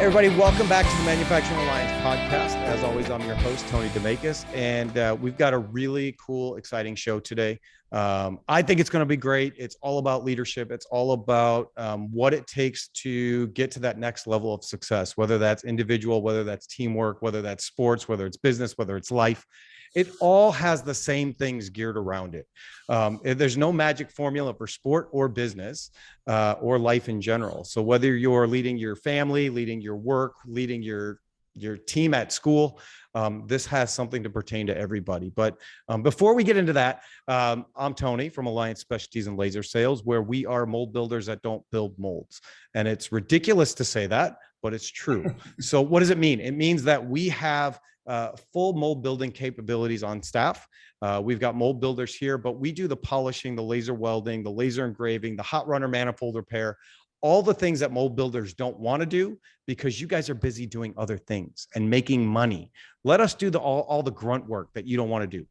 everybody. Welcome back to the Manufacturing Alliance podcast. As always, I'm your host, Tony DeMakis, and we've got a really cool, exciting show today. I think it's going to be great. It's all about leadership. It's all about what it takes to get to that next level of success, whether that's individual, whether that's teamwork, whether that's sports, whether it's business, whether it's life. It all has the same things geared around it. There's no magic formula for sport or business or life in general. So whether you're leading your family, leading your work, leading your team at school, this has something to pertain to everybody. But before we get into that, I'm Tony from Alliance Specialties and Laser Sales, where we are mold builders that don't build molds. And it's ridiculous to say that, but it's true. So what does it mean? It means that we have full mold building capabilities on staff. We've got mold builders here, but we do the polishing, the laser welding, the laser engraving, the hot runner manifold repair, all the things that mold builders don't want to do because you guys are busy doing other things and making money. Let us do all the grunt work that you don't want to do.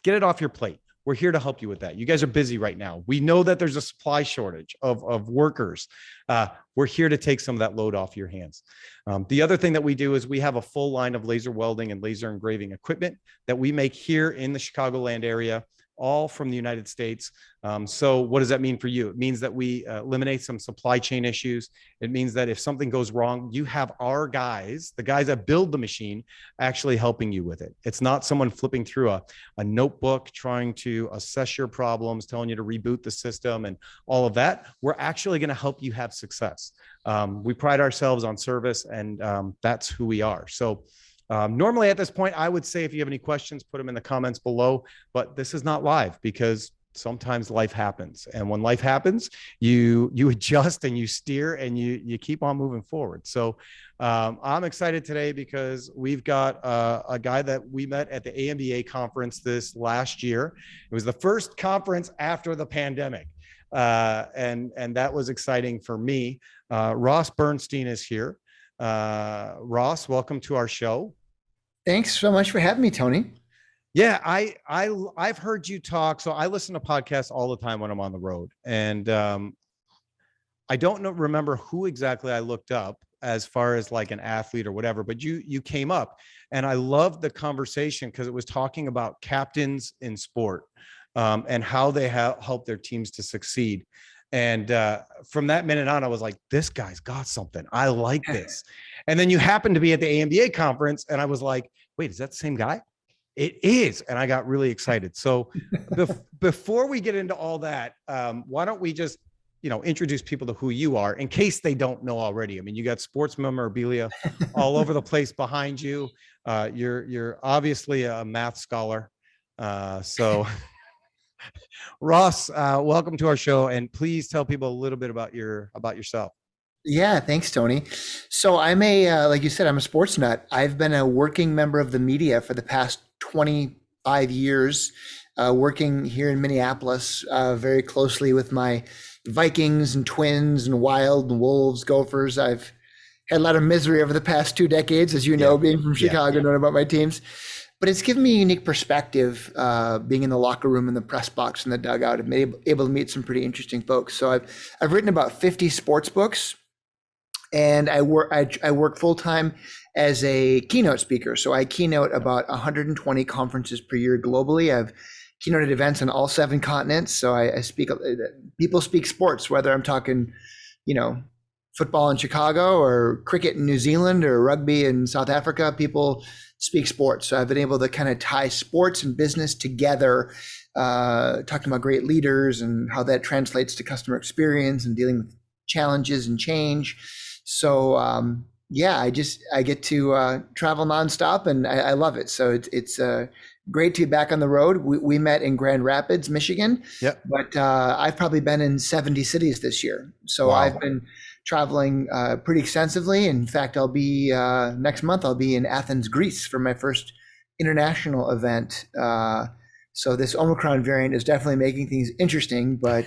Get it off your plate. We're here to help you with that. You guys are busy right now. We know that there's a supply shortage of workers. We're here to take some of that load off your hands. The other thing that we do is we have a full line of laser welding and laser engraving equipment that we make here in the Chicagoland area, all from the United States. So what does that mean for you? It means that we eliminate some supply chain issues. It means that if something goes wrong, you have our guys, the guys that build the machine, actually helping you with it. It's not someone flipping through a notebook, trying to assess your problems, telling you to reboot the system and all of that. We're actually going to help you have success. We pride ourselves on service, and that's who we are. So normally at this point, I would say if you have any questions, put them in the comments below, but this is not live because sometimes life happens. And when life happens, you adjust and you steer and you keep on moving forward. So I'm excited today because we've got a guy that we met at the AMBA conference this last year. It was the first conference after the pandemic. And that was exciting for me. Ross Bernstein is here. Ross, welcome to our show. Thanks so much for having me, Tony. Yeah, I've heard you talk. So I listen to podcasts all the time when I'm on the road, and I don't remember who exactly I looked up as far as like an athlete or whatever, but you came up, and I loved the conversation because it was talking about captains in sport and how they help their teams to succeed. And from that minute on, I was like, this guy's got something. I like this. And then you happened to be at the AMBA conference, and I was like, wait, is that the same guy? It is. And I got really excited. So before we get into all that, why don't we just, introduce people to who you are in case they don't know already. I mean, you got sports memorabilia all over the place behind you. You're obviously a math scholar. So Ross, welcome to our show, and please tell people a little bit about yourself. Yeah, thanks, Tony. So I'm like you said, I'm a sports nut. I've been a working member of the media for the past 25 years, working here in Minneapolis, very closely with my Vikings and Twins and Wild and Wolves, Gophers. I've had a lot of misery over the past 2 decades, as you know, being from Chicago, knowing about my teams. But it's given me a unique perspective, being in the locker room, in the press box, in the dugout. I've been able to meet some pretty interesting folks. So I've written about 50 sports books, and I work full time as a keynote speaker. So I keynote about 120 conferences per year globally. I've keynoted events on all 7 continents. So I speak. People speak sports, whether I'm talking, football in Chicago or cricket in New Zealand or rugby in South Africa. People speak sports. So I've been able to kind of tie sports and business together, talking about great leaders and how that translates to customer experience and dealing with challenges and change. So I get to travel nonstop, and I love it. So it's great to be back on the road. We met in Grand Rapids, Michigan, but I've probably been in 70 cities this year. So wow. I've been traveling pretty extensively. In fact, I'll be next month, I'll be in Athens, Greece for my first international event. So this Omicron variant is definitely making things interesting, but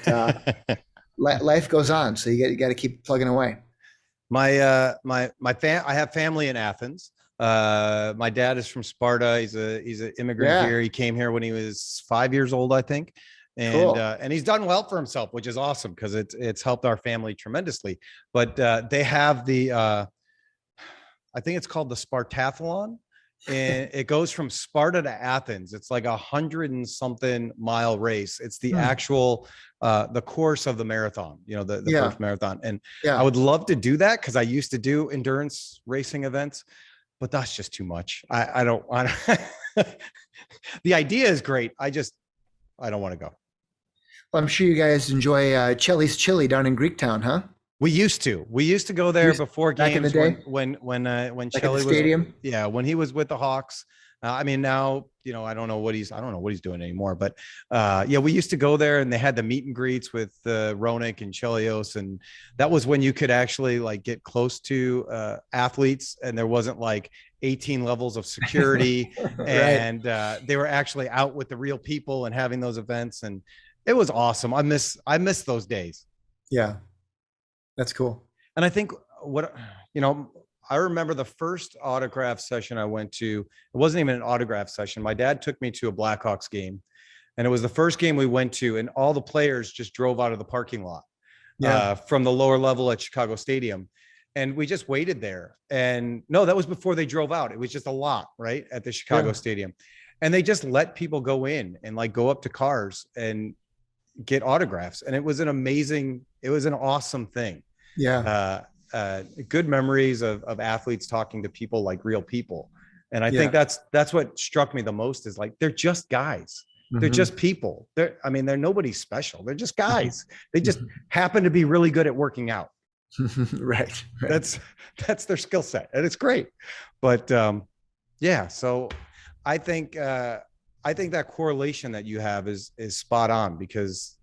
life goes on. So you got to keep plugging away. I have family in Athens. My dad is from Sparta. He's an immigrant here. He came here when he was 5 years old, I think. And cool. And he's done well for himself, which is awesome because it's helped our family tremendously. But they have the I think it's called the Spartathlon, and it goes from Sparta to Athens. It's like 100 and something mile race. It's the actual the course of the marathon, the first marathon. And I would love to do that because I used to do endurance racing events, but that's just too much. I don't want to. The idea is great. I don't want to go. Well, I'm sure you guys enjoy Chelly's Chili down in Greektown, huh? We used to go there before games, back in the day? when Like Chelly at the stadium? was, when he was with the Hawks. I mean, now, I don't know what he's doing anymore, but we used to go there, and they had the meet and greets with Roenick and Chelios. And that was when you could actually like get close to athletes, and there wasn't like 18 levels of security. Right. And they were actually out with the real people and having those events. And it was awesome. I miss those days. Yeah. That's cool. And I think I remember the first autograph session I went to, it wasn't even an autograph session. My dad took me to a Blackhawks game, and it was the first game we went to, and all the players just drove out of the parking lot from the lower level at Chicago Stadium. And we just waited there. And no, that was before they drove out. It was just a lot, right, at the Chicago Stadium. And they just let people go in and like go up to cars and get autographs. And it was an awesome thing. Good memories of athletes talking to people like real people. And I think that's what struck me the most, is like, they're just guys. They're just people. They're nobody special. They're just guys. They just happen to be really good at working out. Right. That's their skill set, and it's great. But so I think that correlation that you have is spot on, because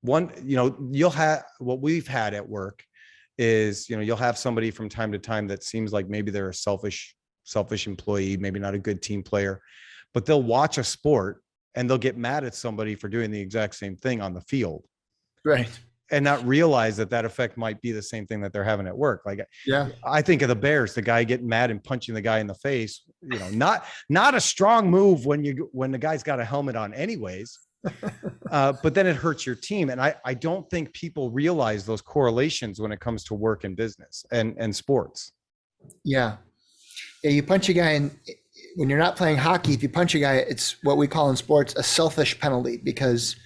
you'll have, what we've had at work is, you'll have somebody from time to time that seems like maybe they're a selfish employee, maybe not a good team player, but they'll watch a sport and they'll get mad at somebody for doing the exact same thing on the field. Right. And not realize that effect might be the same thing that they're having at work. Like, I think of the Bears, the guy getting mad and punching the guy in the face, not a strong move when the guy's got a helmet on anyways, but then it hurts your team. And I don't think people realize those correlations when it comes to work and business and sports. Yeah. You punch a guy, when you're not playing hockey, if you punch a guy, it's what we call in sports a selfish penalty, because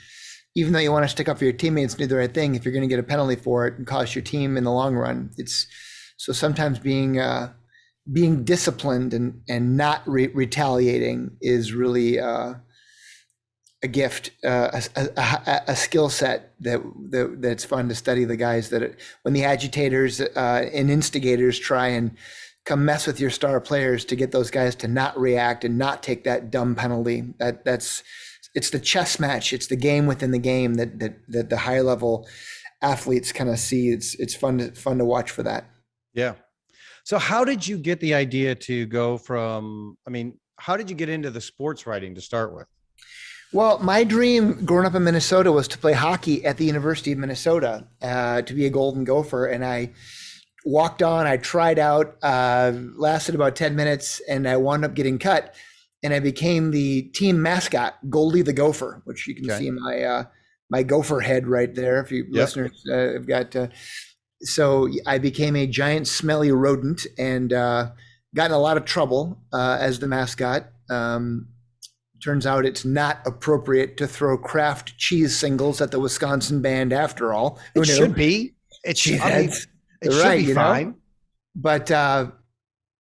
even though you want to stick up for your teammates and do the right thing, if you're going to get a penalty for it and cost your team in the long run, so sometimes being disciplined and not retaliating is really a gift, a skill set that's fun to study. The guys when the agitators and instigators try and come mess with your star players to get those guys to not react and not take that dumb penalty, it's the chess match. It's the game within the game that the higher level athletes kind of see. It's fun to watch for that. Yeah. So how did you get the idea to go from, how did you get into the sports writing to start with? Well, my dream growing up in Minnesota was to play hockey at the University of Minnesota, to be a Golden Gopher. And I walked on, I tried out, lasted about 10 minutes, and I wound up getting cut. And I became the team mascot, Goldie the Gopher, which you can see in my gopher head right there. If you listeners have got, so I became a giant smelly rodent and got in a lot of trouble as the mascot. Turns out it's not appropriate to throw Kraft cheese singles at the Wisconsin band after all. It should be. It should be fine. But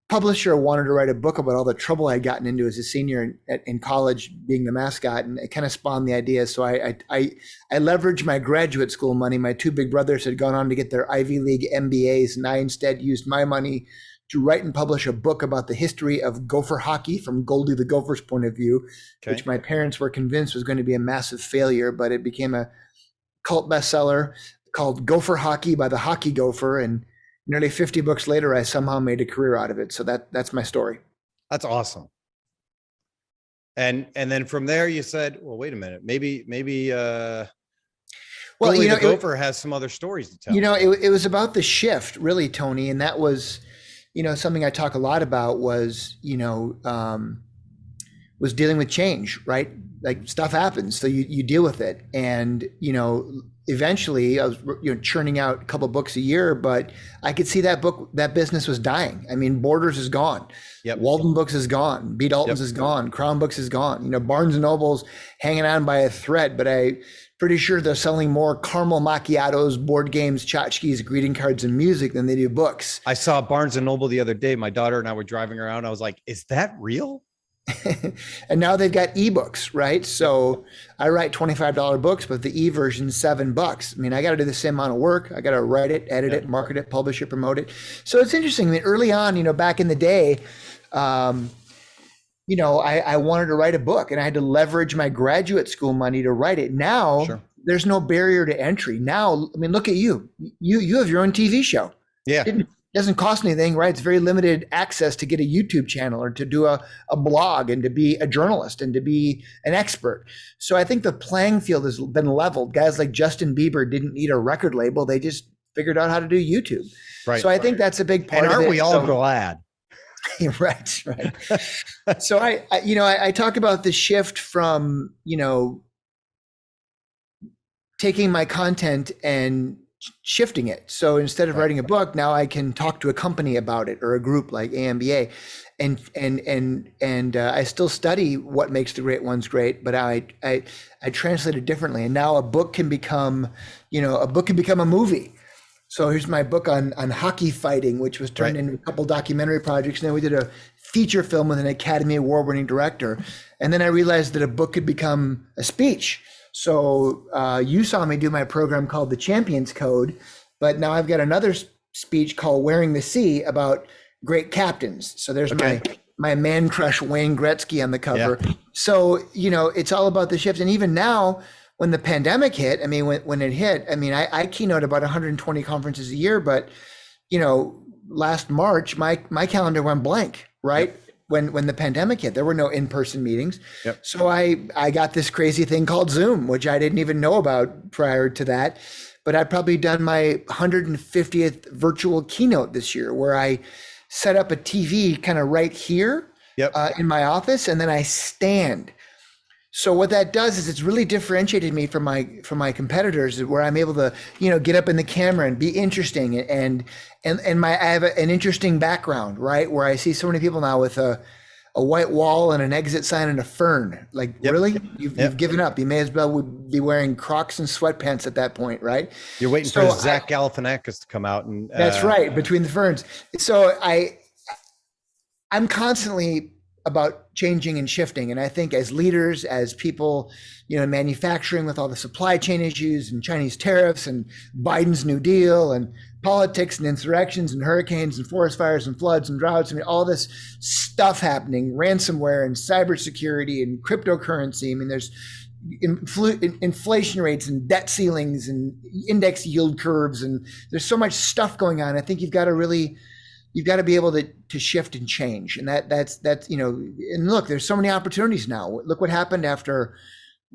publisher wanted to write a book about all the trouble I'd gotten into as a senior in college being the mascot, and it kind of spawned the idea. So I leveraged my graduate school money. My two big brothers had gone on to get their Ivy League MBAs, and I instead used my money to write and publish a book about the history of Gopher hockey from Goldie the Gopher's point of view, which my parents were convinced was going to be a massive failure, but it became a cult bestseller called Gopher Hockey by the Hockey Gopher, and nearly 50 books later, I somehow made a career out of it. So that's my story. That's awesome. And then from there, you said, well, wait a minute, maybe the Gopher has some other stories to tell. It was about the shift, really, Tony. And that was, something I talk a lot about was dealing with change, right? like stuff happens, so you deal with it. And eventually I was churning out a couple books a year, but I could see that business was dying. I mean, Borders is gone. Yep. Walden Books is gone. B. Dalton's is gone. Crown Books is gone. Barnes and Noble's hanging on by a thread, but I pretty sure they're selling more caramel macchiatos, board games, tchotchkes, greeting cards, and music than they do books. I saw Barnes and Noble the other day. My daughter and I were driving around. I was like, is that real? And now they've got ebooks, right? So I write $25 books, but the e-version's $7. I mean, I got to do the same amount of work. I got to write it, edit it, market it, publish it, promote it. So it's interesting. I mean, early on, back in the day, I wanted to write a book, and I had to leverage my graduate school money to write it. Now, there's no barrier to entry. Now, I mean, look at you. You have your own TV show. Yeah. It doesn't cost anything, right? It's very limited access to get a YouTube channel or to do a blog and to be a journalist and to be an expert. So I think the playing field has been leveled. Guys like Justin Bieber didn't need a record label. They just figured out how to do YouTube. Right. So I think that's a big part of it. And aren't we all glad? Right. So I talk about the shift from, taking my content and shifting it. So instead of writing a book, now I can talk to a company about it or a group like AMBA, and I still study what makes the great ones great, but I translate it differently. And now a book can become a movie. So here's my book on hockey fighting, which was turned into a couple documentary projects. And then we did a feature film with an Academy Award-winning director. And then I realized that a book could become a speech. So you saw me do my program called The Champions Code, but now I've got another speech called Wearing the Sea about great captains. So there's my man crush Wayne Gretzky on the cover. Yeah. So, it's all about the shift. And even now, when the pandemic hit, I mean, when it hit, I mean, I keynote about 120 conferences a year, but, last March, my calendar went blank, right? Yep. When the pandemic hit, there were no in-person meetings. Yep. So I got this crazy thing called Zoom, which I didn't even know about prior to that. But I'd probably done my 150th virtual keynote this year, where I set up a TV kind of right here in my office, and then I stand. So what that does is it's really differentiated me from my competitors, where I'm able to, get up in the camera and be interesting, and I have an interesting background, right? Where I see so many people now with a white wall and an exit sign and a fern. Like, really? You've given up. You may as well be wearing Crocs and sweatpants at that point, right? You're waiting for Zach Galifianakis to come out and that's right, between the ferns. So I'm constantly about changing and shifting. And I think as leaders, as people, manufacturing with all the supply chain issues and Chinese tariffs and Biden's New Deal and politics and insurrections and hurricanes and forest fires and floods and droughts, I mean, all this stuff happening, ransomware and cybersecurity and cryptocurrency. I mean, there's inflation rates and debt ceilings and index yield curves, and there's so much stuff going on. I think you've got to be able to shift and change. And that's and look, there's so many opportunities now. Look what happened after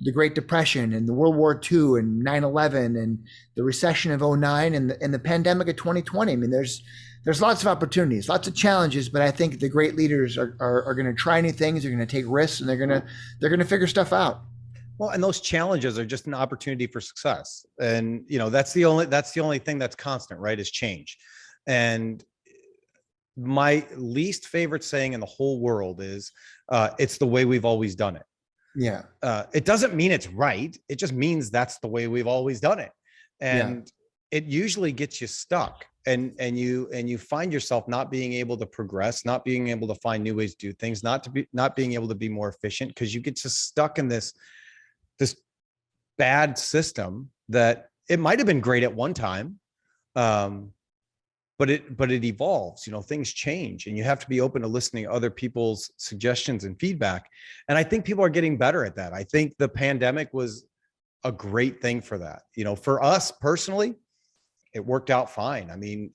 the Great Depression and the World War II and 9/11 and the recession of 2009 and the pandemic of 2020. I mean, there's lots of opportunities, lots of challenges, but I think the great leaders are going to try new things. They're going to take risks, and they're going to figure stuff out. Well, and those challenges are just an opportunity for success. And, that's the only thing that's constant, right? Is change. And my least favorite saying in the whole world is, it's the way we've always done it. Yeah. It doesn't mean it's right. It just means that's the way we've always done it. And it usually gets you stuck, and you find yourself not being able to progress, not being able to find new ways to do things, not being able to be more efficient, because you get just stuck in this bad system that it might have been great at one time. But it evolves, things change, and you have to be open to listening to other people's suggestions and feedback. And I think people are getting better at that. I think the pandemic was a great thing for that. For us personally, it worked out fine. I mean,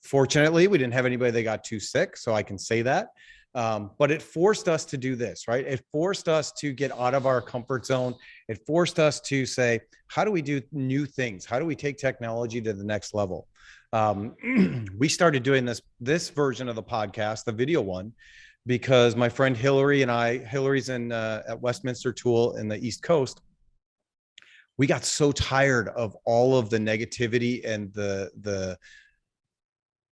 fortunately, we didn't have anybody that got too sick, so I can say that. But it forced us to do this, right? It forced us to get out of our comfort zone. It forced us to say, how do we do new things? How do we take technology to the next level? We started doing this version of the podcast, the video one, because my friend Hillary and Hillary's in at Westminster Tool in the East Coast. We got so tired of all of the negativity and the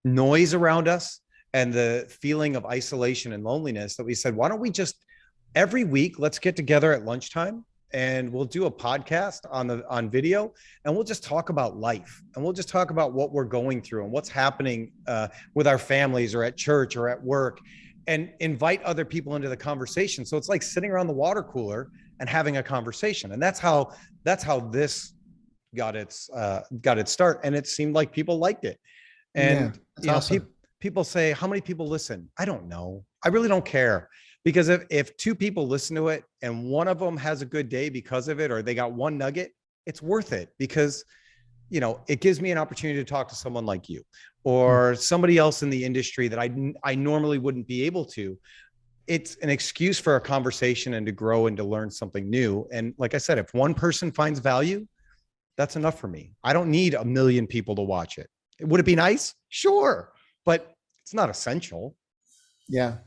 noise around us and the feeling of isolation and loneliness that we said, why don't we just every week, let's get together at lunchtime and we'll do a podcast on video, and we'll just talk about life, and we'll just talk about what we're going through and what's happening with our families or at church or at work, and invite other people into the conversation. So it's like sitting around the water cooler and having a conversation. And that's how this got its start. And it seemed like people liked it. And awesome. People say, how many people listen? I don't know. I really don't care. Because if two people listen to it and one of them has a good day because of it, or they got one nugget, it's worth it, because it gives me an opportunity to talk to someone like you or somebody else in the industry that I normally wouldn't be able to. It's an excuse for a conversation and to grow and to learn something new. And like I said, if one person finds value, that's enough for me. I don't need 1 million people to watch it. Would it be nice? Sure. But it's not essential. Yeah.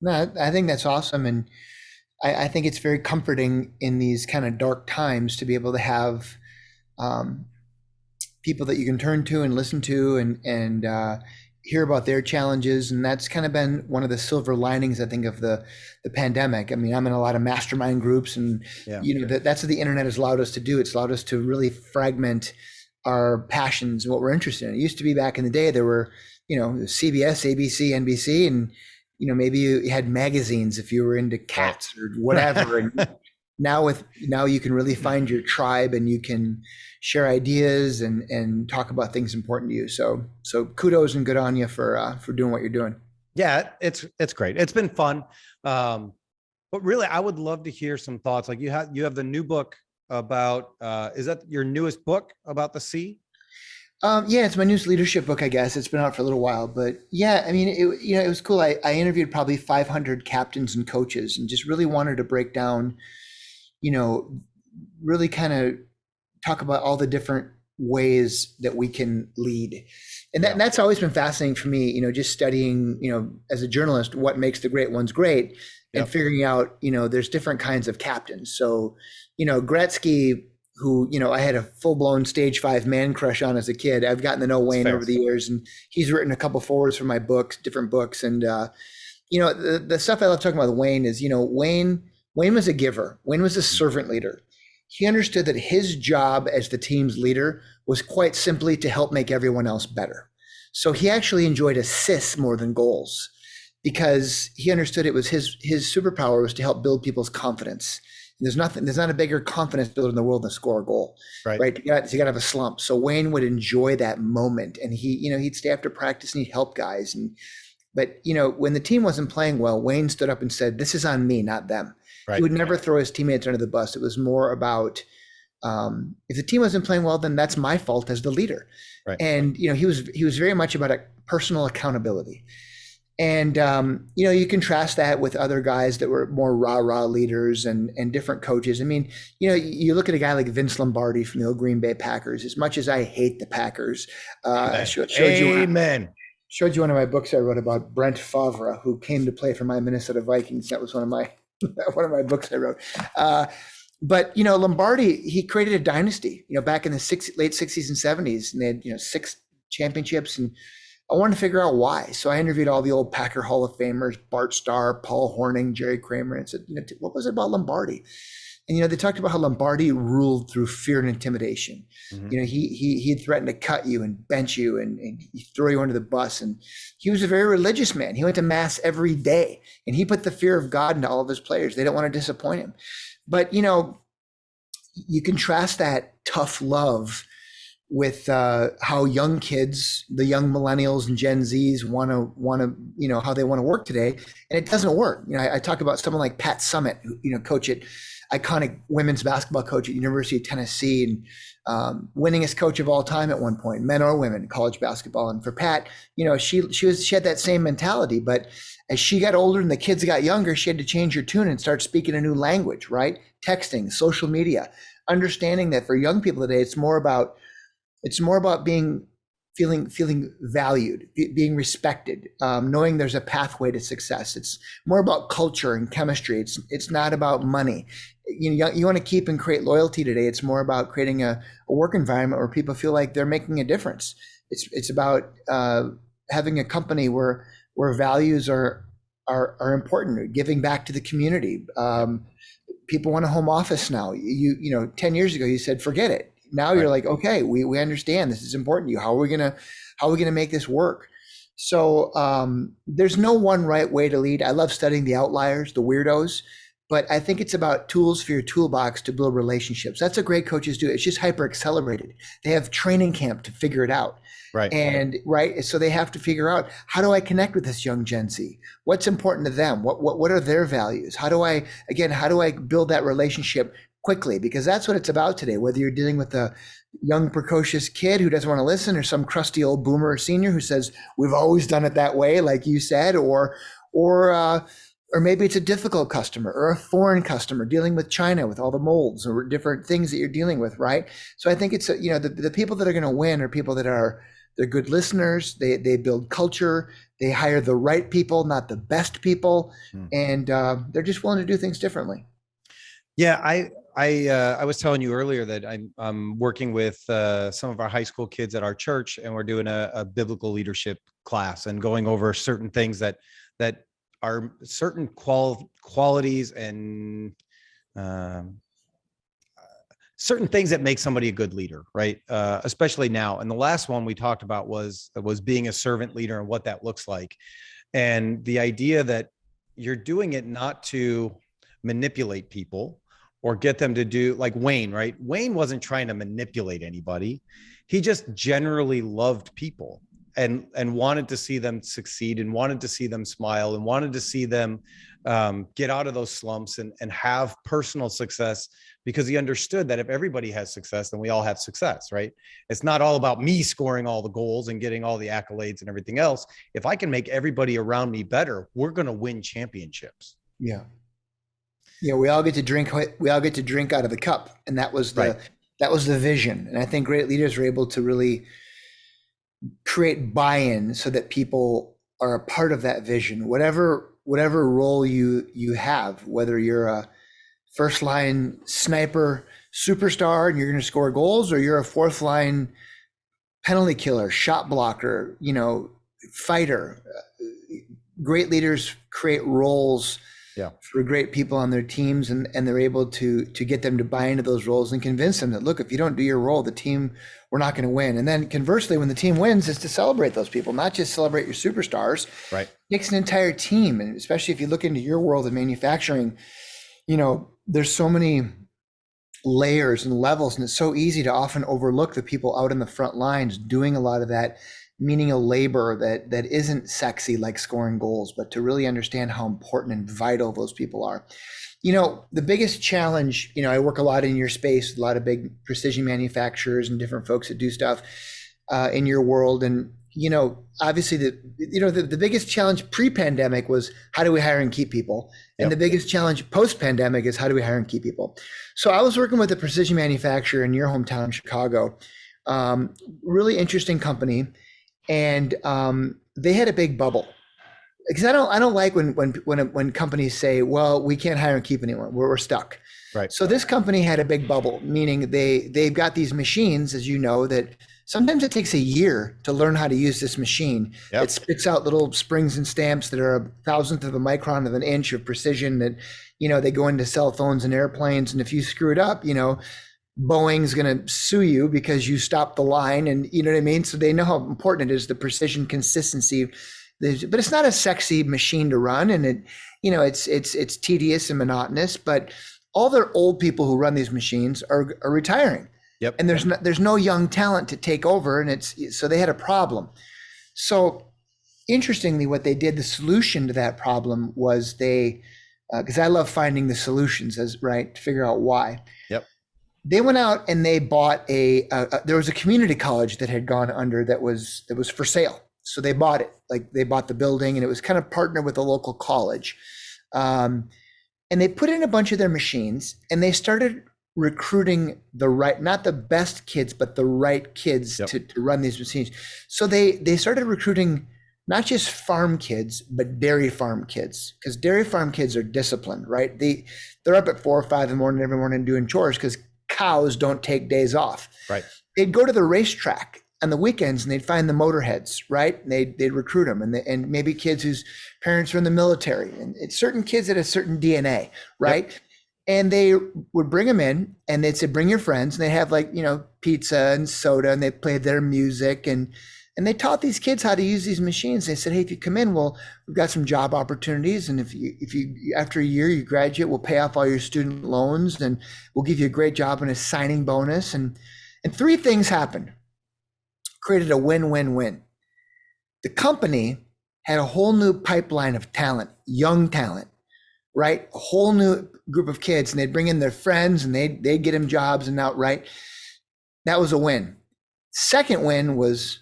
No, I think that's awesome. And I think it's very comforting in these kind of dark times to be able to have people that you can turn to and listen to and hear about their challenges. And that's kind of been one of the silver linings, I think, of the pandemic. I mean, I'm in a lot of mastermind groups, and that's what the internet has allowed us to do. It's allowed us to really fragment our passions and what we're interested in. It used to be back in the day, there were, CBS, ABC, NBC, and maybe you had magazines if you were into cats or whatever. And now you can really find your tribe, and you can share ideas and talk about things important to you. So kudos and good on you for doing what you're doing. Yeah, it's great. It's been fun. But really, I would love to hear some thoughts. Like you have the new book about, is that your newest book about the sea? Yeah, it's my newest leadership book, I guess. It's been out for a little while, but yeah, I mean, it was cool. I interviewed probably 500 captains and coaches, and just really wanted to break down, really kind of talk about all the different ways that we can lead. And that's always been fascinating for me, just studying, as a journalist, what makes the great ones great, and figuring out, there's different kinds of captains. So, Gretzky, who, I had a full-blown stage 5 man crush on as a kid. I've gotten to know Wayne over the years, and he's written a couple forwards for my books, different books. And, the stuff I love talking about with Wayne is, Wayne was a giver. Wayne was a servant leader. He understood that his job as the team's leader was quite simply to help make everyone else better. So he actually enjoyed assists more than goals, because he understood it was his superpower was to help build people's confidence. There's not a bigger confidence builder in the world than score a goal, right? You got to have a slump. So Wayne would enjoy that moment, and he'd stay after practice and he'd help guys. But when the team wasn't playing well, Wayne stood up and said, "This is on me, not them." Right. He would never throw his teammates under the bus. It was more about, if the team wasn't playing well, then that's my fault as the leader. Right. And he was very much about a personal accountability. And, you contrast that with other guys that were more rah-rah leaders and different coaches. I mean, you look at a guy like Vince Lombardi from the old Green Bay Packers. As much as I hate the Packers, showed you one of my books I wrote about Brent Favre, who came to play for my Minnesota Vikings. That was one of my books I wrote. But Lombardi, he created a dynasty, back in the late 60s and 70s, and they had 6 championships, and I wanted to figure out why. So I interviewed all the old Packer Hall of Famers, Bart Starr, Paul Hornung, Jerry Kramer, and said, what was it about Lombardi? And they talked about how Lombardi ruled through fear and intimidation. Mm-hmm. He'd threaten to cut you and bench you and he'd throw you under the bus. And he was a very religious man. He went to mass every day, and he put the fear of God into all of his players. They don't want to disappoint him. But you contrast that tough love with how young kids, the young millennials and Gen Zs want to, how they want to work today, and it doesn't work. I talk about someone like Pat Summitt, who, coach at iconic women's basketball coach at University of Tennessee, and winningest coach of all time at one point, men or women, college basketball. And for Pat, she had that same mentality, but as she got older and the kids got younger, she had to change her tune and start speaking a new language, right? Texting, social media, understanding that for young people today, it's more about being feeling valued, being respected, knowing there's a pathway to success. It's more about culture and chemistry. It's not about money. You want to keep and create loyalty today. It's more about creating a work environment where people feel like they're making a difference. It's about having a company where values are important, giving back to the community. People want a home office now. 10 years ago, you said, forget it. Now you're like, okay, we understand this is important to you. How are we gonna make this work? So there's no one right way to lead. I love studying the outliers, the weirdos, but I think it's about tools for your toolbox to build relationships. That's what great coaches do. It's just hyper accelerated. They have training camp to figure it out. So they have to figure out, how do I connect with this young Gen Z? What's important to them? What are their values? How do I build that relationship quickly? Because that's what it's about today, whether you're dealing with a young precocious kid who doesn't want to listen, or some crusty old boomer or senior who says, we've always done it that way, like you said, or maybe it's a difficult customer or a foreign customer dealing with China with all the molds or different things that you're dealing with, right? So I think it's, the people that are going to win are people that they're good listeners. They build culture. They hire the right people, not the best people. And they're just willing to do things differently. Yeah, I was telling you earlier that I'm working with some of our high school kids at our church, and we're doing a biblical leadership class and going over certain things that are certain qualities and certain things that make somebody a good leader, right? Especially now. And the last one we talked about was being a servant leader and what that looks like, and the idea that you're doing it not to manipulate people or get them to do, like Wayne, right? Wayne wasn't trying to manipulate anybody. He just generally loved people and wanted to see them succeed, and wanted to see them smile, and wanted to see them get out of those slumps and have personal success, because he understood that if everybody has success, then we all have success, right? It's not all about me scoring all the goals and getting all the accolades and everything else. If I can make everybody around me better, we're going to win championships. Yeah. Yeah, we all get to drink out of the cup, and that was the vision. And I think great leaders are able to really create buy-in so that people are a part of that vision. Whatever role you have, whether you're a first line sniper superstar and you're going to score goals, or you're a fourth line penalty killer, shot blocker, fighter. Great leaders create roles for great people on their teams, and they're able to get them to buy into those roles and convince them that, look, if you don't do your role, the team, we're not going to win. And then conversely, when the team wins, is to celebrate those people, not just celebrate your superstars. Right. It takes an entire team. And especially if you look into your world of manufacturing, there's so many layers and levels, and it's so easy to often overlook the people out in the front lines doing a lot of that menial labor that isn't sexy, like scoring goals, but to really understand how important and vital those people are. The biggest challenge, I work a lot in your space with a lot of big precision manufacturers and different folks that do stuff in your world. And, obviously the biggest challenge pre-pandemic was, how do we hire and keep people? And the biggest challenge post-pandemic is, how do we hire and keep people? So I was working with a precision manufacturer in your hometown, Chicago, really interesting company. And they had a big bubble, because I don't like when companies say, well, we can't hire and keep anyone, we're stuck. Right. So this company had a big bubble, meaning they've got these machines, as you know, that sometimes it takes a year to learn how to use this machine. It spits out little springs and stamps that are a thousandth of a micron of an inch of precision that, they go into cell phones and airplanes. And if you screw it up, Boeing's going to sue you because you stopped the line, and you know what I mean? So they know how important it is, the precision, consistency, but it's not a sexy machine to run. And it's tedious and monotonous, but all their old people who run these machines are retiring. Yep. And there's no young talent to take over. And so they had a problem. So interestingly, what they did, the solution to that problem was because I love finding the solutions to figure out why. Yep. They went out and they bought there was a community college that had gone under that was for sale. So they bought it, they bought the building, and it was kind of partnered with a local college. And they put in a bunch of their machines, and they started recruiting the right, not the best kids, but the right kids to run these machines. So they started recruiting not just farm kids, but dairy farm kids, because dairy farm kids are disciplined, right? They're up at 4 or 5 in the morning every morning doing chores because cows don't take days off. Right. They'd go to the racetrack on the weekends and they'd find the motorheads, right? And they'd recruit them, and maybe kids whose parents are in the military, and it's certain kids that have certain DNA, right? Yep. And they would bring them in and they'd say, bring your friends, and they have like, pizza and soda, and they played their music, and they taught these kids how to use these machines. They said, hey, if you come in, well, we've got some job opportunities. And if you after a year you graduate, we'll pay off all your student loans, and we'll give you a great job and a signing bonus. And 3 things happened. Created a win-win-win. The company had a whole new pipeline of talent, young talent, right? A whole new group of kids, and they'd bring in their friends and they'd get them jobs and outright. That was a win. Second win was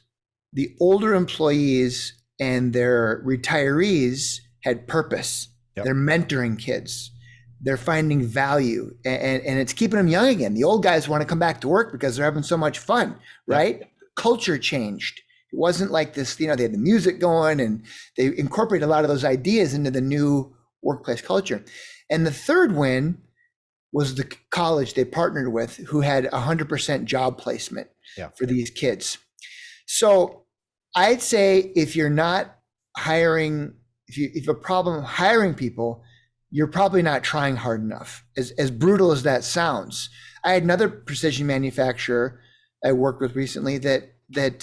the older employees and their retirees had purpose. Yep. They're mentoring kids. They're finding value, and it's keeping them young again. The old guys want to come back to work because they're having so much fun, right? Yep. Culture changed. It wasn't like this, they had the music going, and they incorporate a lot of those ideas into the new workplace culture. And the third win was the college they partnered with, who had 100% job placement for these kids. So I'd say if you're not hiring, if you have a problem hiring people, you're probably not trying hard enough. As brutal as that sounds. I had another precision manufacturer I worked with recently that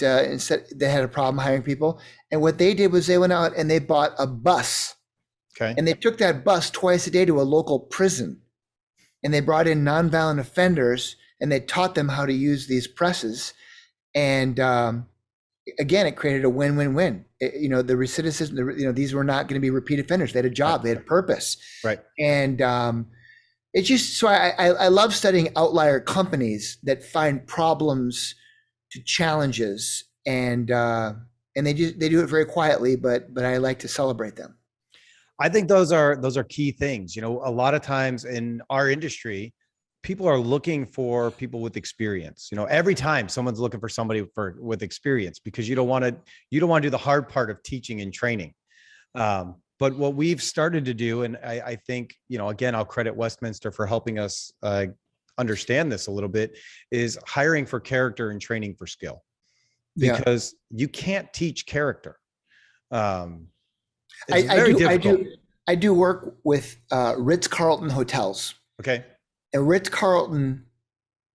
instead they had a problem hiring people, and what they did was they went out and they bought a bus. Okay. And they took that bus twice a day to a local prison, and they brought in nonviolent offenders, and they taught them how to use these presses. And again, it created a win-win-win. The recidivism, these were not going to be repeat offenders. They had a job, they had purpose. Right. And it's just, so I love studying outlier companies that find problems to challenges, and they do it very quietly, but I like to celebrate them. I think those are key things. A lot of times in our industry, people are looking for people with experience. Every time someone's looking for somebody with experience, because you don't want to do the hard part of teaching and training. But what we've started to do, and I think, again, I'll credit Westminster for helping us understand this a little bit, is hiring for character and training for skill, because you can't teach character. I do work with Ritz-Carlton hotels. Okay. And Ritz-Carlton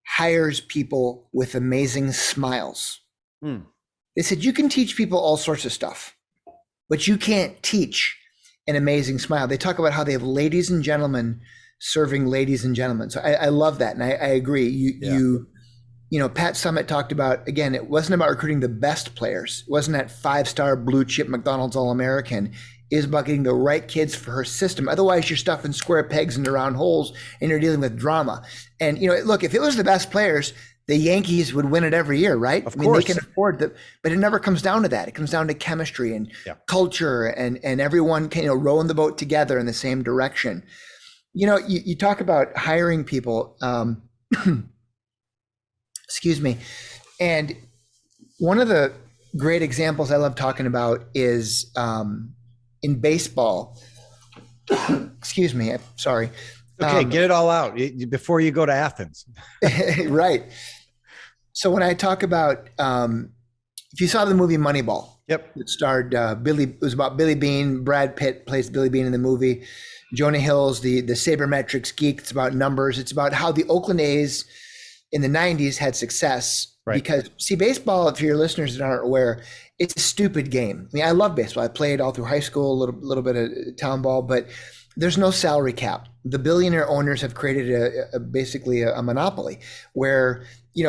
hires people with amazing smiles. They said, you can teach people all sorts of stuff, but you can't teach an amazing smile. They talk about how they have ladies and gentlemen serving ladies and gentlemen. So I love that. And I agree. Pat Summitt talked about, again, it wasn't about recruiting the best players. It wasn't that 5-star blue chip McDonald's All-American. It was about getting the right kids for her system. Otherwise, you're stuffing square pegs into round holes and you're dealing with drama. And, look, if it was the best players, the Yankees would win it every year, right? Of course. They can afford that, but it never comes down to that. It comes down to chemistry and culture, and everyone can, rowing the boat together in the same direction. You talk about hiring people, excuse me. And one of the great examples I love talking about is in baseball. Excuse me, sorry. Okay, get it all out before you go to Athens. Right. So when I talk about, if you saw the movie Moneyball, it starred it was about Billy Beane. Brad Pitt plays Billy Beane in the movie. Jonah Hill's the sabermetrics geek. It's about numbers. It's about how the Oakland A's in the 90s had success. Right. Because, see, baseball, if your listeners that aren't aware, it's a stupid game. I mean, I love baseball. I played all through high school, a little bit of town ball, but there's no salary cap. The billionaire owners have created basically a monopoly where,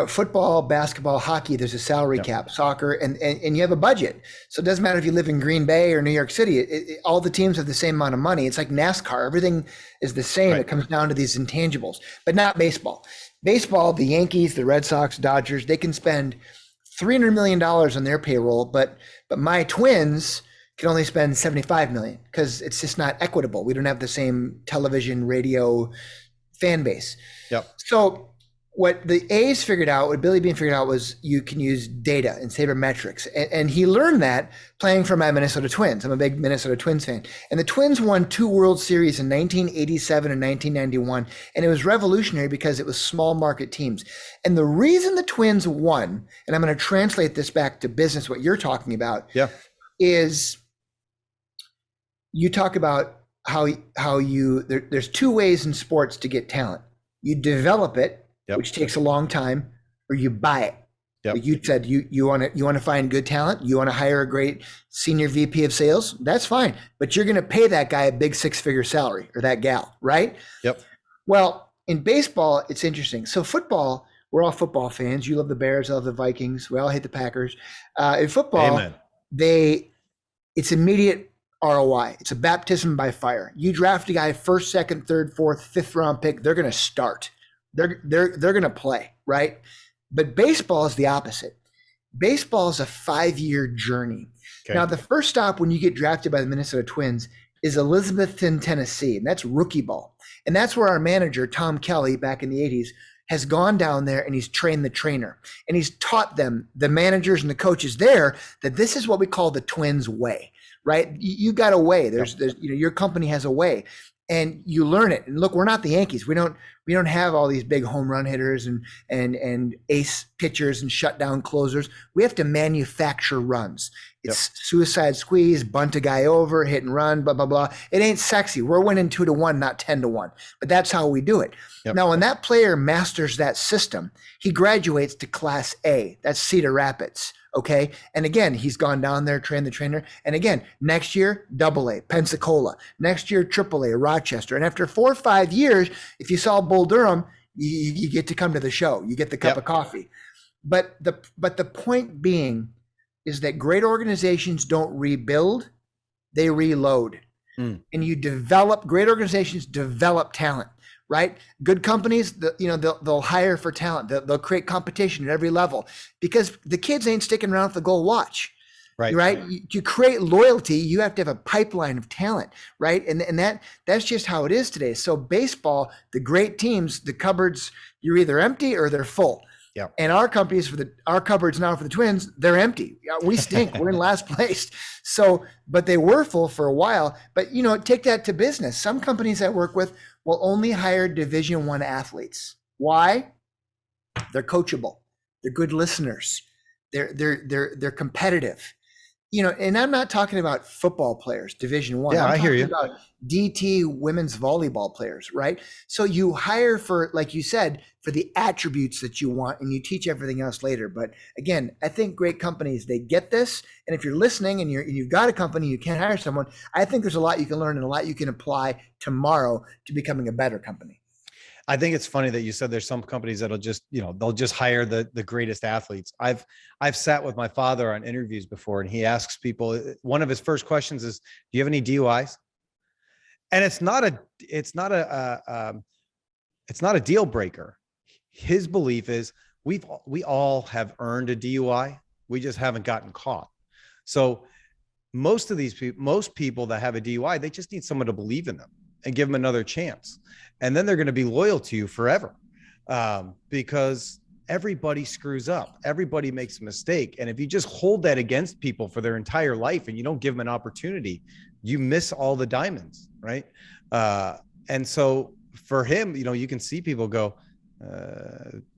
football, basketball, hockey, there's a salary cap, soccer, and you have a budget. So it doesn't matter if you live in Green Bay or New York City, all the teams have the same amount of money. It's like NASCAR. Everything is the same. Right. It comes down to these intangibles, but not baseball. Baseball, the Yankees, the Red Sox, Dodgers, they can spend $300 million on their payroll, but my Twins can only spend $75 million because it's just not equitable. We don't have the same television, radio, fan base. Yep. So what the A's figured out, what Billy Beane figured out, was you can use data and sabermetrics. And he learned that playing for my Minnesota Twins. I'm a big Minnesota Twins fan. And the Twins won 2 World Series in 1987 and 1991. And it was revolutionary because it was small market teams. And the reason the Twins won, and I'm going to translate this back to business, what you're talking about, is you talk about how there's 2 ways in sports to get talent. You develop it, which takes a long time, or you buy it. Like you said, you want to find good talent. You want to hire a great senior VP of sales. That's fine, but you're going to pay that guy a big 6-figure salary, or that gal, right? Yep. Well, in baseball, it's interesting. So football, we're all football fans. You love the Bears, I love the Vikings. We all hate the Packers. In football, it's immediate ROI. It's a baptism by fire. You draft a guy 1st, 2nd, 3rd, 4th, 5th round pick, they're going to start. They're going to play, right? But baseball is the opposite. Baseball is a 5-year journey. Okay. Now, the first stop when you get drafted by the Minnesota Twins is Elizabethton, Tennessee, and that's rookie ball. And that's where our manager, Tom Kelly, back in the 80s, has gone down there and he's trained the trainer. And he's taught them, the managers and the coaches there, that this is what we call the Twins way, right? You got a way. There's your company has a way. And you learn it. And look, we're not the Yankees. We don't have all these big home run hitters and ace pitchers and shutdown closers. We have to manufacture runs. It's suicide squeeze, bunt a guy over, hit and run, blah, blah, blah. It ain't sexy. We're winning 2-1, not 10-1. But that's how we do it. Now, when that player masters that system, he graduates to Class A. That's Cedar Rapids. Okay. And again, he's gone down there, trained the trainer. And again, next year, AA, Pensacola. Next year, AAA, Rochester. And after 4 or 5 years, if you saw Bull Durham, you get to come to the show. You get the cup of coffee. But the point being is that great organizations don't rebuild, they reload. And great organizations develop talent. Right? Good companies, they'll hire for talent. They'll create competition at every level because the kids ain't sticking around for the gold watch. Right. You create loyalty. You have to have a pipeline of talent. Right. And that's just how it is today. So baseball, the great teams, the cupboards, you're either empty or they're full. Yeah. And our cupboards now for the Twins, they're empty. We stink. We're in last place. So, but they were full for a while. But take that to business. Some companies I work with will only hire Division I athletes. Why? They're coachable. They're good listeners. They're competitive. And I'm not talking about football players, Division I. Yeah, I hear you. About DT women's volleyball players, right? So you hire for, like you said, for the attributes that you want, and you teach everything else later. But again, I think great companies, they get this. And if you're listening and you've got a company, you can't hire someone, I think there's a lot you can learn and a lot you can apply tomorrow to becoming a better company. I think it's funny that you said there's some companies that'll just, they'll just hire the greatest athletes. I've sat with my father on interviews before, and he asks people, one of his first questions is, do you have any DUIs? And it's not a deal breaker. His belief is we all have earned a DUI. We just haven't gotten caught. So most people that have a DUI, they just need someone to believe in them and give them another chance. And then they're going to be loyal to you forever, because everybody screws up. Everybody makes a mistake. And if you just hold that against people for their entire life and you don't give them an opportunity, you miss all the diamonds, right? And so for him, you can see people go,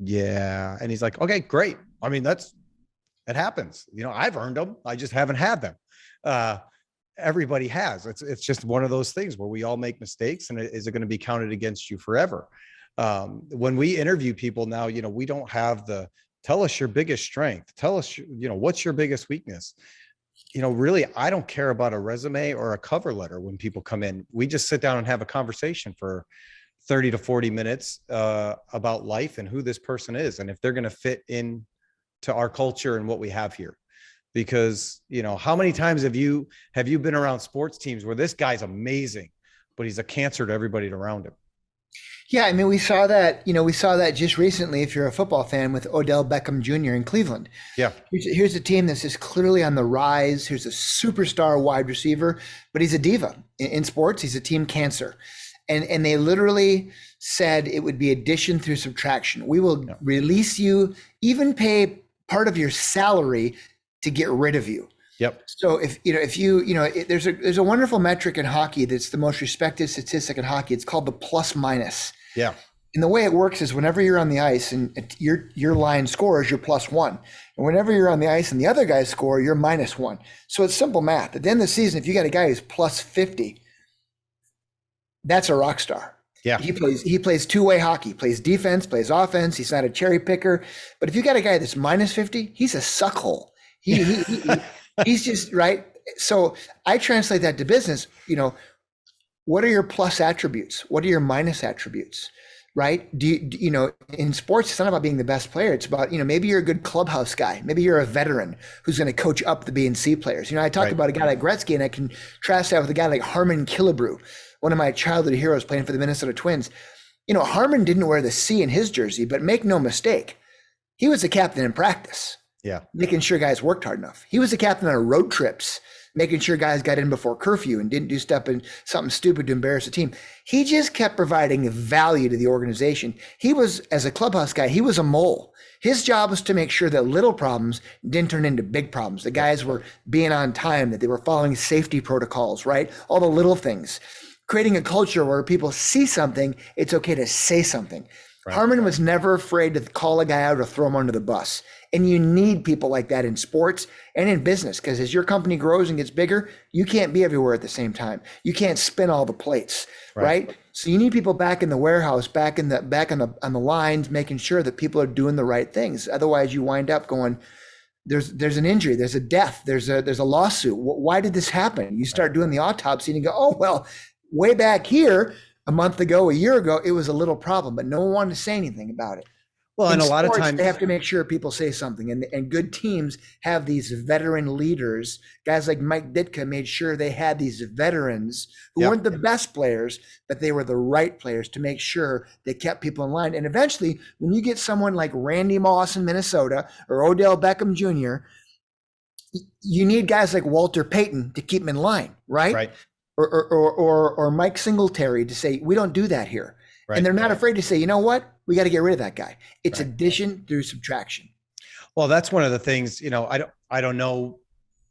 yeah. And he's like, okay, great. I mean, it happens. I've earned them. I just haven't had them. Everybody has. It's just one of those things where we all make mistakes, and is it going to be counted against you forever? When we interview people now, we don't have tell us your biggest strength. Tell us, what's your biggest weakness? Really, I don't care about a resume or a cover letter when people come in. We just sit down and have a conversation for 30 to 40 minutes about life and who this person is, and if they're going to fit in to our culture and what we have here. Because, how many times have you been around sports teams where this guy's amazing, but he's a cancer to everybody around him? Yeah, I mean, we saw that just recently, if you're a football fan, with Odell Beckham Jr. in Cleveland. Yeah. Here's a team that's just clearly on the rise. Here's a superstar wide receiver, but he's a diva. In sports, he's a team cancer. And they literally said it would be addition through subtraction. We will release you, even pay part of your salary to get rid of you. Yep. So there's a wonderful metric in hockey that's the most respected statistic in hockey. It's called the plus minus. Yeah. And the way it works is whenever you're on the ice and your line scores, you're +1. And whenever you're on the ice and the other guys score, you're -1. So it's simple math. At the end of the season, if you got a guy who's +50, that's a rock star. Yeah. He plays two-way hockey, plays defense, plays offense. He's not a cherry picker. But if you got a guy that's -50, he's a suckhole. He's just right. So I translate that to business. What are your plus attributes? What are your minus attributes? Right? In sports, it's not about being the best player. It's about, maybe you're a good clubhouse guy. Maybe you're a veteran who's going to coach up the B and C players. I talk about a guy like Gretzky, and I can contrast that with a guy like Harmon Killebrew, one of my childhood heroes playing for the Minnesota Twins. Harmon didn't wear the C in his jersey, but make no mistake, he was the captain in practice. Yeah. Making sure guys worked hard enough. He was the captain on road trips, making sure guys got in before curfew and didn't do something stupid to embarrass the team. He just kept providing value to the organization. He was, as a clubhouse guy, he was a mole. His job was to make sure that little problems didn't turn into big problems. The guys were being on time, that they were following safety protocols, right? All the little things. Creating a culture where people see something, it's okay to say something. Right. Harmon was never afraid to call a guy out or throw him under the bus. And you need people like that in sports and in business, because as your company grows and gets bigger, you can't be everywhere at the same time. You can't spin all the plates, right? So you need people back in the warehouse, back on the lines, making sure that people are doing the right things. Otherwise, you wind up going, there's an injury, there's a death, there's a lawsuit. Why did this happen? You start doing the autopsy and you go, oh well, way back here, a month ago, a year ago, it was a little problem, but no one wanted to say anything about it. Well, and a lot of times they have to make sure people say something, and good teams have these veteran leaders. Guys like Mike Ditka made sure they had these veterans who weren't the best players, but they were the right players to make sure they kept people in line. And eventually, when you get someone like Randy Moss in Minnesota or Odell Beckham Jr., you need guys like Walter Payton to keep them in line, right? Right. Or Mike Singletary to say, we don't do that here. Right. And they're not afraid to say, you know what? We got to get rid of that guy. It's addition through subtraction. Well, that's one of the things, I don't know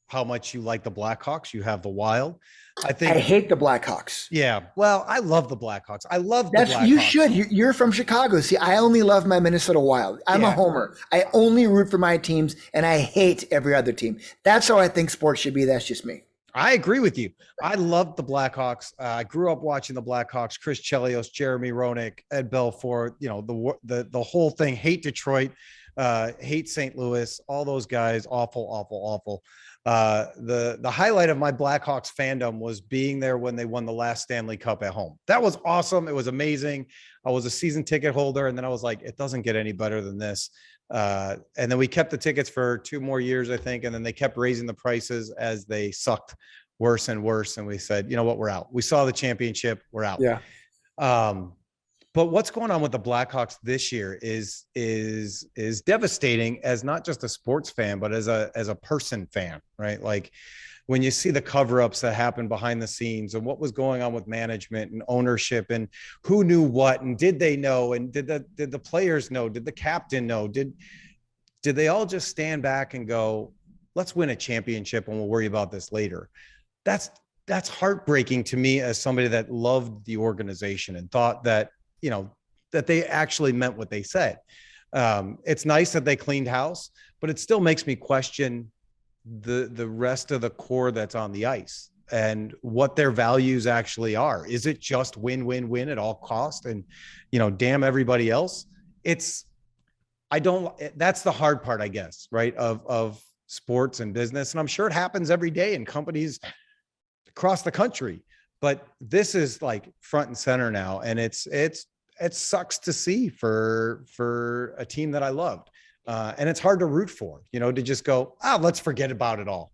how much you like the Blackhawks. You have the Wild. I hate the Blackhawks. Yeah. Well, I love the Blackhawks. I love the Blackhawks. You should. You're from Chicago. See, I only love my Minnesota Wild. I'm a homer. I only root for my teams, and I hate every other team. That's how I think sports should be. That's just me. I agree with you. I loved the Blackhawks. I grew up watching the Blackhawks, Chris Chelios, Jeremy Roenick, Ed Belfour, the whole thing. Hate Detroit, hate St. Louis, all those guys. Awful. The highlight of my Blackhawks fandom was being there when they won the last Stanley Cup at home. That was awesome. It was amazing. I was a season ticket holder, and then I was like, it doesn't get any better than this. And then we kept the tickets for 2 more years, I think. And then they kept raising the prices as they sucked worse and worse. And we said, you know what, we're out. We saw the championship, we're out. Yeah. But what's going on with the Blackhawks this year is devastating, as not just a sports fan, but as a person fan, right? Like when you see the cover-ups that happened behind the scenes and what was going on with management and ownership and who knew what, and did they know, and did the players know, did the captain know, did they all just stand back and go, let's win a championship and we'll worry about this later? That's heartbreaking to me as somebody that loved the organization and thought that, that they actually meant what they said. It's nice that they cleaned house, but it still makes me question the rest of the core that's on the ice and what their values actually are. Is it just win at all cost and, damn everybody else? That's the hard part, I guess, right? Of sports and business. And I'm sure it happens every day in companies across the country, but this is like front and center now. And it sucks to see for a team that I loved. And it's hard to root for, to just go, let's forget about it all.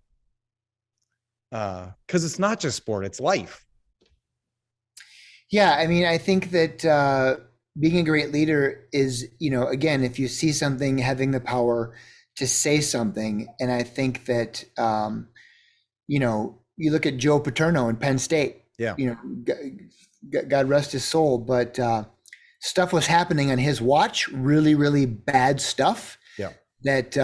Because it's not just sport, it's life. Yeah, I mean, I think that being a great leader is, again, if you see something, having the power to say something. And I think that, you look at Joe Paterno in Penn State. Yeah. God rest his soul, but stuff was happening on his watch, really, really bad stuff Yeah. that,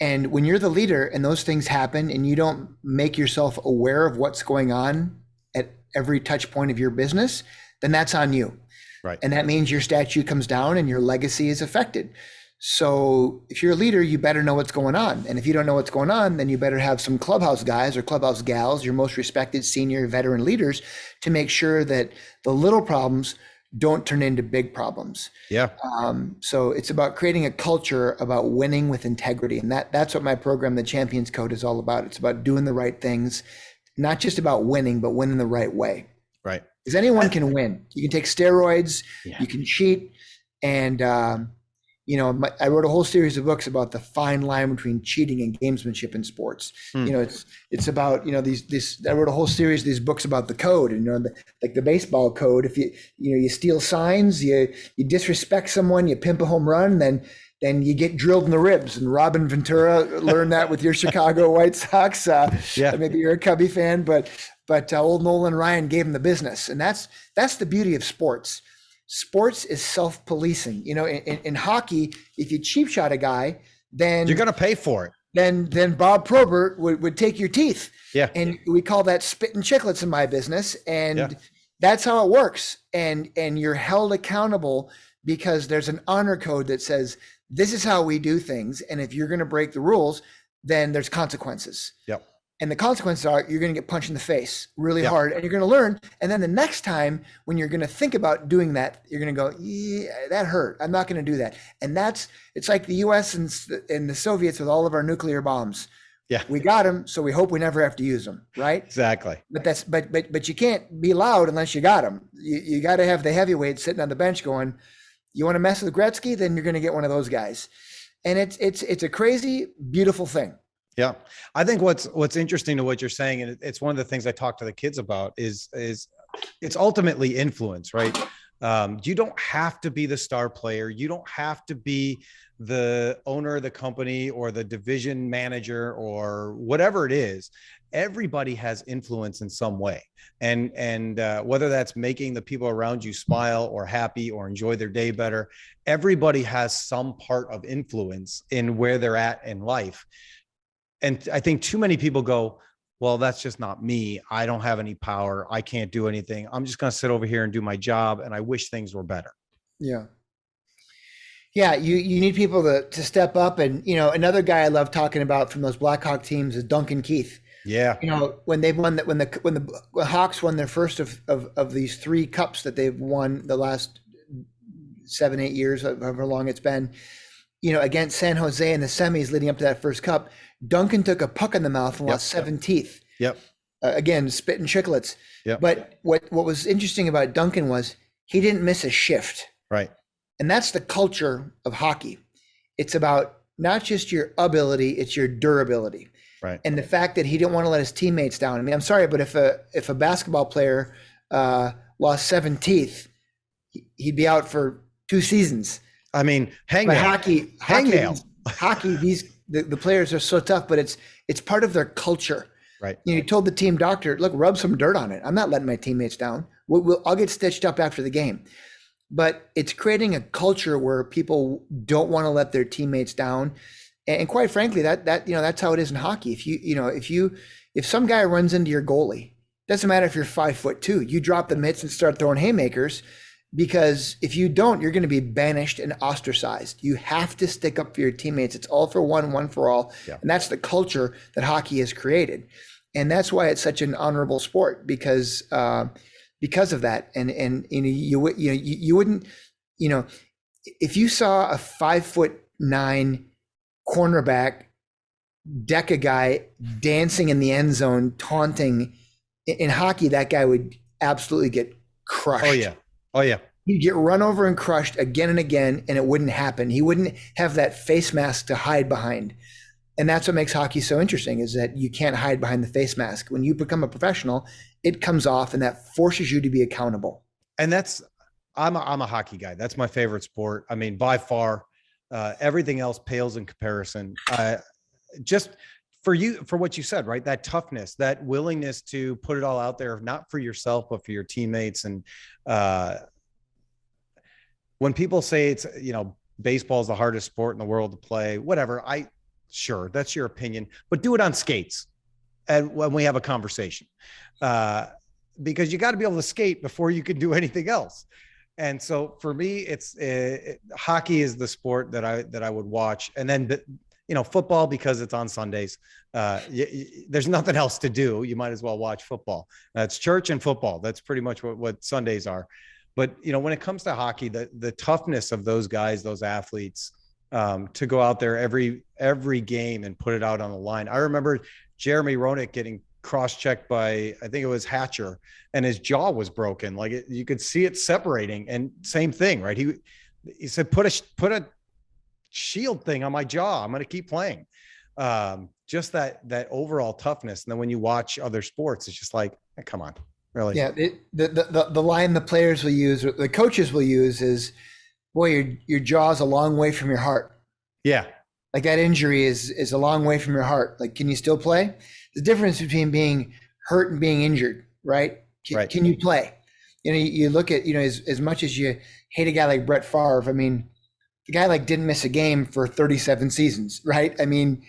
and when you're the leader and those things happen and you don't make yourself aware of what's going on at every touch point of your business, then that's on you. Right. And that means your statue comes down and your legacy is affected. So if you're a leader, you better know what's going on. And if you don't know what's going on, then you better have some clubhouse guys or clubhouse gals, your most respected senior veteran leaders, to make sure that the little problems don't turn into big problems. Yeah. So it's about creating a culture about winning with integrity. And that's what my program, the Champions Code, is all about. It's about doing the right things, not just about winning, but winning the right way. Right. Because anyone can win. You can take steroids, you can cheat. And, I wrote a whole series of books about the fine line between cheating and gamesmanship in sports. It's about, I wrote a whole series of these books about the code, and, like the baseball code. If you steal signs, you disrespect someone, you pimp a home run, then you get drilled in the ribs. And Robin Ventura learned that with your Chicago White Sox. Maybe you're a Cubby fan, but old Nolan Ryan gave him the business. And that's the beauty of sports. Sports is self-policing. In hockey, if you cheap shot a guy, then you're going to pay for it. Then Bob Probert would take your teeth. Yeah. And we call that spitting chicklets in my business. And that's how it works. And you're held accountable because there's an honor code that says, this is how we do things. And if you're going to break the rules, then there's consequences. Yep. And the consequences are you're going to get punched in the face really hard, and you're going to learn. And then the next time when you're going to think about doing that, you're going to go, yeah, that hurt. I'm not going to do that. And it's like the US and the Soviets with all of our nuclear bombs. Yeah. We got them, so we hope we never have to use them, right? Exactly. But you can't be loud unless you got them. You got to have the heavyweight sitting on the bench going, you want to mess with Gretzky, then you're going to get one of those guys. And it's a crazy, beautiful thing. Yeah. I think what's interesting to what you're saying, and it's one of the things I talk to the kids about, is it's ultimately influence, right? You don't have to be the star player. You don't have to be the owner of the company or the division manager or whatever it is. Everybody has influence in some way. And whether that's making the people around you smile or happy or enjoy their day better, everybody has some part of influence in where they're at in life. And I think too many people go, well, that's just not me. I don't have any power. I can't do anything. I'm just going to sit over here and do my job. And I wish things were better. Yeah. Yeah. You need people to step up. And, another guy I love talking about from those Blackhawk teams is Duncan Keith. Yeah. When they won that, when the Hawks won their first of these 3 cups that they've won the last 7-8 years, however long it's been, against San Jose in the semis leading up to that first cup, Duncan took a puck in the mouth and lost 7 teeth. Yep. Again, spitting chicklets. Yep. But what was interesting about Duncan was he didn't miss a shift. Right. And that's the culture of hockey. It's about not just your ability, it's your durability. Right. And the fact that he didn't want to let his teammates down. I mean, I'm sorry, but if a basketball player lost 7 teeth, he'd be out for 2 seasons. I mean, hockey, the players are so tough, but it's part of their culture. Right. You told the team doctor, look, rub some dirt on it. I'm not letting my teammates down. I'll get stitched up after the game. But it's creating a culture where people don't want to let their teammates down. And quite frankly, that's how it is in hockey. If some guy runs into your goalie, doesn't matter if you're 5'2", you drop the mitts and start throwing haymakers. Because if you don't, you're going to be banished and ostracized. You have to stick up for your teammates. It's all for one, one for all. Yeah. And that's the culture that hockey has created. And that's why it's such an honorable sport, because of that. And you wouldn't, if you saw a 5'9" cornerback deck a guy dancing in the end zone, taunting in hockey, that guy would absolutely get crushed. Oh yeah. He'd get run over and crushed again and again, and it wouldn't happen. He wouldn't have that face mask to hide behind. And that's what makes hockey so interesting, is that you can't hide behind the face mask. When you become a professional, it comes off, and that forces you to be accountable. And I'm a hockey guy. That's my favorite sport. I mean, by far, everything else pales in comparison. Just for you, for what you said, right? That toughness, that willingness to put it all out there, not for yourself, but for your teammates. And when people say it's, baseball is the hardest sport in the world to play, whatever, sure, that's your opinion, but do it on skates. And when we have a conversation, because you got to be able to skate before you can do anything else. And so for me, hockey is the sport that I would watch. And then, football, because it's on Sundays, there's nothing else to do. You might as well watch football. That's church and football. That's pretty much what Sundays are. But, when it comes to hockey, the toughness of those guys, those athletes, to go out there every game and put it out on the line. I remember Jeremy Roenick getting cross-checked by, I think it was Hatcher, and his jaw was broken. Like you could see it separating, and same thing, right? He said, put a shield thing on my jaw. I'm going to keep playing. Just that overall toughness. And then when you watch other sports, it's just like, hey, come on, really? Yeah. The line the players will use, or the coaches will use, is, boy, your jaw's a long way from your heart. Yeah. Like that injury is a long way from your heart. Like, can you still play? The difference between being hurt and being injured, right? Right. Can you play? You look at, as much as you hate a guy like Brett Favre, I mean, the guy didn't miss a game for 37 seasons, right? I mean,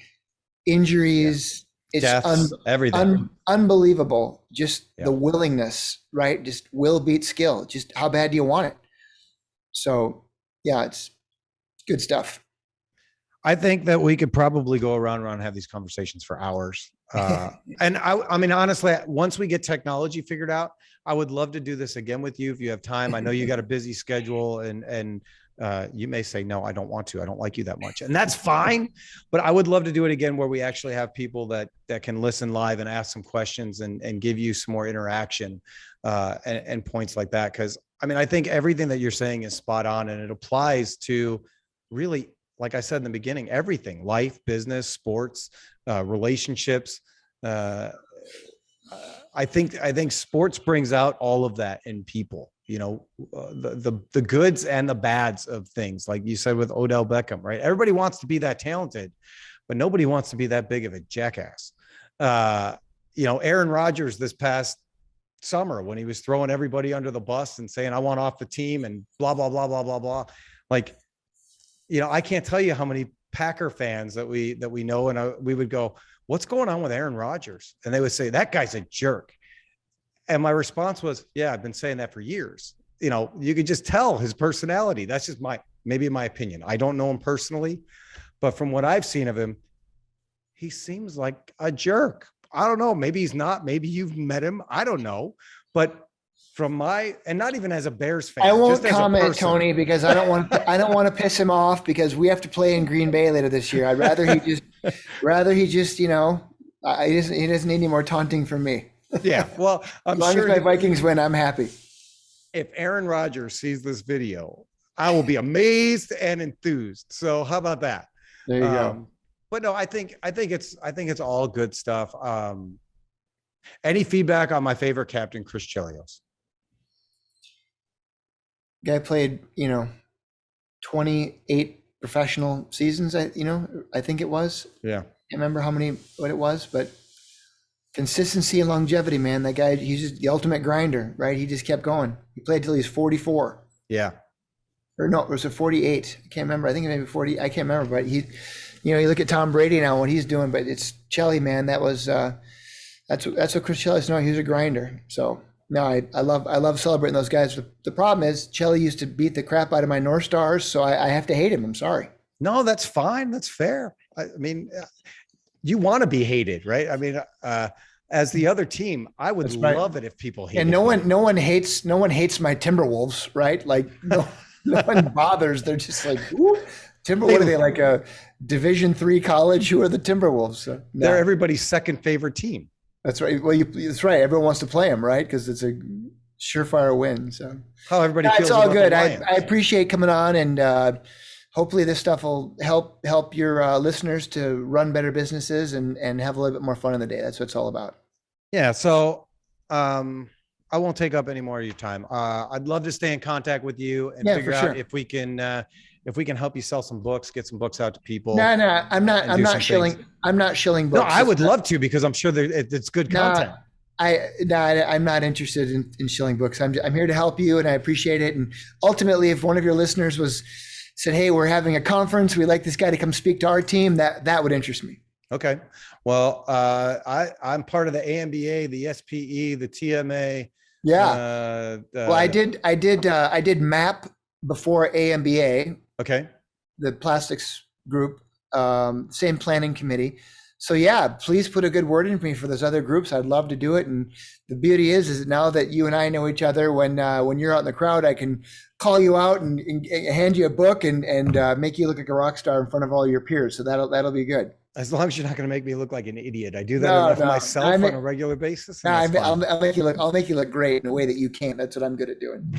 injuries, deaths, everything. Unbelievable. Just the willingness, right? Just will beat skill. Just how bad do you want it? So yeah, it's good stuff. I think that we could probably go around and have these conversations for hours. And I mean, honestly, once we get technology figured out, I would love to do this again with you if you have time. I know you got a busy schedule, and you may say, no, I don't want to. I don't like you that much. And that's fine. But I would love to do it again where we actually have people that can listen live and ask some questions and give you some more interaction and points like that. Because I mean, I think everything that you're saying is spot on, and it applies to really, like I said in the beginning, everything: life, business, sports, relationships. I think sports brings out all of that in people, the goods and the bads of things. Like you said with Odell Beckham, right? Everybody wants to be that talented, but nobody wants to be that big of a jackass. Aaron Rodgers this past summer, when he was throwing everybody under the bus and saying, I want off the team and blah, blah, blah, blah, blah, blah. Like, I can't tell you how many Packer fans that we know, and we would go, what's going on with Aaron Rodgers? And they would say, that guy's a jerk. And my response was, yeah, I've been saying that for years. You could just tell his personality. That's just maybe my opinion. I don't know him personally, but from what I've seen of him, he seems like a jerk. I don't know. Maybe he's not. Maybe you've met him. I don't know. But and not even as a Bears fan. I won't comment, Tony, because I don't want to piss him off, because we have to play in Green Bay later this year. I'd rather he just, he doesn't need any more taunting from me. Yeah. Well, as long as my Vikings win, I'm happy. If Aaron Rodgers sees this video, I will be amazed and enthused. So how about that? There you go. But no, I think it's all good stuff. Any feedback on my favorite captain, Chris Chelios? Guy played, 28 professional seasons. I think it was. Yeah. Can't remember what it was, but consistency and longevity, man. That guy, he's just the ultimate grinder, right? He just kept going. He played till he's 44. Yeah. Or no, it was a 48. I can't remember. I think it may be 40. I can't remember, but you look at Tom Brady now, what he's doing, but it's Chelly, man. That was, that's what Chris Chelios, no, he was a grinder. So no, I love celebrating those guys. The problem is Chelly used to beat the crap out of my North Stars, so I have to hate him. I'm sorry. No, that's fine. That's fair. I mean, you want to be hated, right? I mean, as the other team, I would love it if people hate. And no one hates my Timberwolves, right? Like no one bothers. They're just like, what are they, like a Division III college? Who are the Timberwolves? So, no. They're everybody's second favorite team. That's right. Well, that's right. Everyone wants to play them, right? Because it's a surefire win. So how everybody feels. It's all good. I appreciate coming on, and hopefully this stuff will help your listeners to run better businesses and have a little bit more fun in the day. That's what it's all about. Yeah. So I won't take up any more of your time. I'd love to stay in contact with you and figure out if we can if we can help you sell some books, get some books out to people. No, I'm not. and I'm do not some shilling. things. I'm not shilling No, books. I would love to, because I'm sure it's good content. I'm not interested in shilling books. I'm here to help you, and I appreciate it. And ultimately, if one of your listeners said, "Hey, we're having a conference. We'd like this guy to come speak to our team," that would interest me. Okay. Well, I'm part of the AMBA, the SPE, the TMA. Yeah. Well, I did MAP before AMBA. Okay. The plastics group, same planning committee. So yeah, please put a good word in for me for those other groups. I'd love to do it. And the beauty is now that you and I know each other, when you're out in the crowd, I can call you out and hand you a book and make you look like a rock star in front of all your peers. So that'll be good. As long as you're not going to make me look like an idiot. I do that enough myself on a regular basis. I'll make you look great in a way that you can't. That's what I'm good at doing.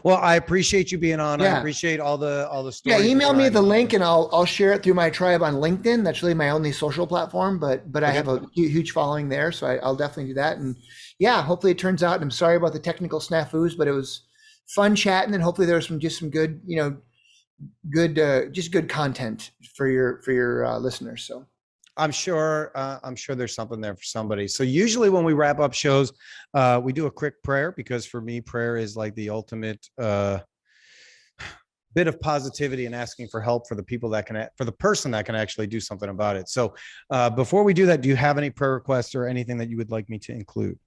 Well, I appreciate you being on. Yeah. I appreciate all the stories. Yeah, email me the link and I'll share it through my tribe on LinkedIn. That's really my only social platform, but I have a huge following there, so I'll definitely do that. And yeah, hopefully it turns out. And I'm sorry about the technical snafus, but it was fun chatting, and hopefully there was some good, good content for your listeners. So I'm sure there's something there for somebody. So usually when we wrap up shows, we do a quick prayer, because for me, prayer is like the ultimate bit of positivity and asking for help for the person that can actually do something about it. So before we do that, do you have any prayer requests or anything that you would like me to include?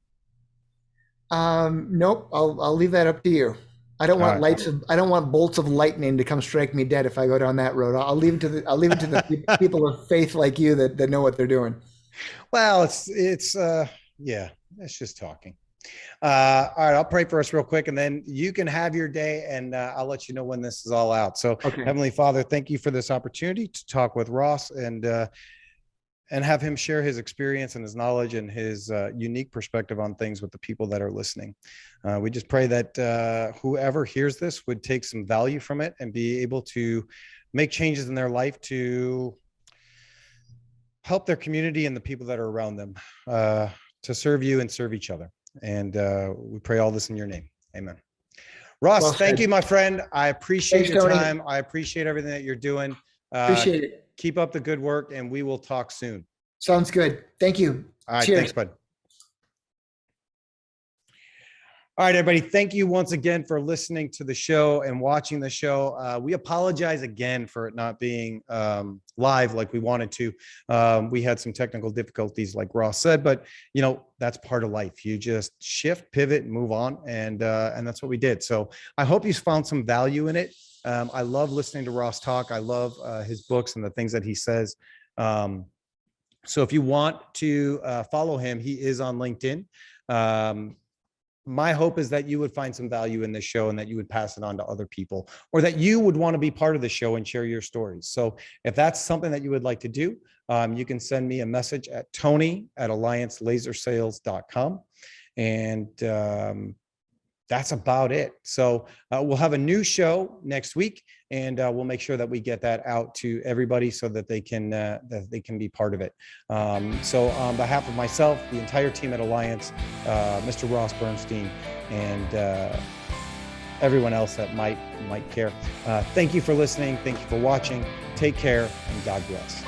Nope. I'll leave that up to you. I don't want I don't want bolts of lightning to come strike me dead if I go down that road. I'll leave it to the people of faith like you that know what they're doing. Well, it's just talking. All right, I'll pray for us real quick, and then you can have your day, and I'll let you know when this is all out. So, okay. Heavenly Father, thank you for this opportunity to talk with Ross and have him share his experience and his knowledge and his unique perspective on things with the people that are listening. We just pray that whoever hears this would take some value from it and be able to make changes in their life to help their community and the people that are around them to serve you and serve each other. And we pray all this in your name. Amen. Ross, thank you, my friend. I appreciate your time. I appreciate everything that you're doing. Appreciate it. Keep up the good work, and we will talk soon. Sounds good. Thank you. All right. Cheers. Thanks, bud. All right, everybody. Thank you once again for listening to the show and watching the show. We apologize again for it not being live like we wanted to. We had some technical difficulties, like Ross said, but that's part of life. You just shift, pivot, and move on, and that's what we did. So I hope you found some value in it. I love listening to Ross talk. I love his books and the things that he says. So if you want to follow him, he is on LinkedIn. My hope is that you would find some value in this show and that you would pass it on to other people, or that you would want to be part of the show and share your stories. So if that's something that you would like to do, you can send me a message at tony@alliancelasersales.com. And that's about it. So we'll have a new show next week, and we'll make sure that we get that out to everybody so that they can be part of it. So on behalf of myself, the entire team at Alliance, Mr. Ross Bernstein, and everyone else that might care, thank you for listening. Thank you for watching. Take care, and God bless.